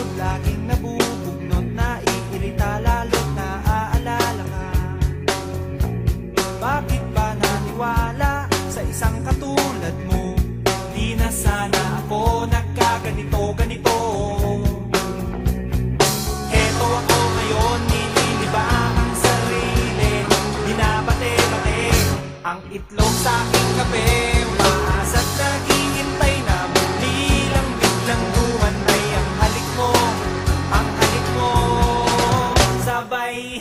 pagod, laging nabubugnot, naiirita, lalo't naaalala ka. Bakit ba naniwala sa isang katulad mo? Di na sana ako nagkaganito-ganito. Heto ako ngayon, nililibang ang sarili, binabate-bate ang itlog sa aking kape. Umaasa't naghihintay na muli lang biglang lumantay ang halik mo, ang halik mo. Sabay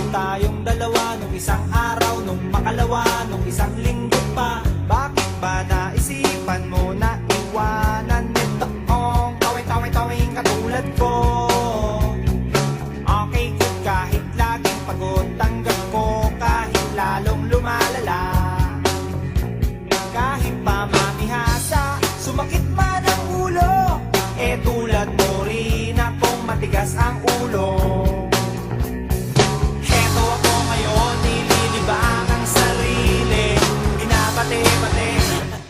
tayong dalawa nung isang araw, nung makalawa, nung isang linggo pa. Bakit ba naisipan mo na iwanan nitoong tawing katulad ko? Okay good kahit laging pagod, tanggap ko kahit lalong lumalala. Kahit pa mamihasa, sumakit man ang ulo, eh tulad mo rin akong matigas ang ulo.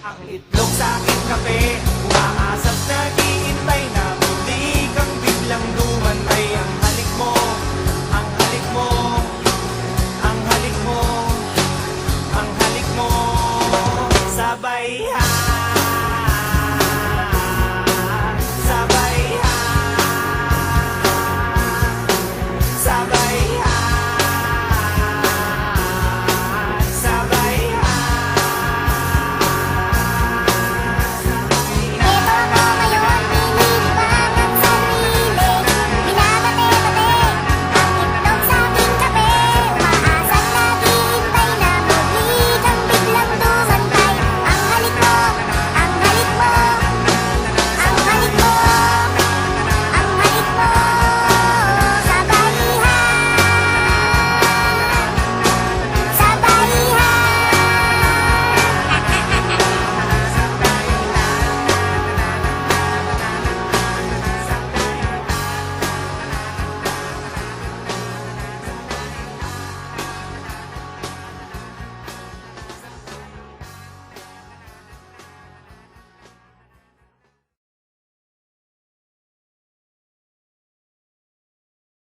Ang itlog sa aking kape, umaasap naghihintay na muli kang biglang lumantay. Ang halik mo, ang halik mo, ang halik mo, ang halik mo. Sabay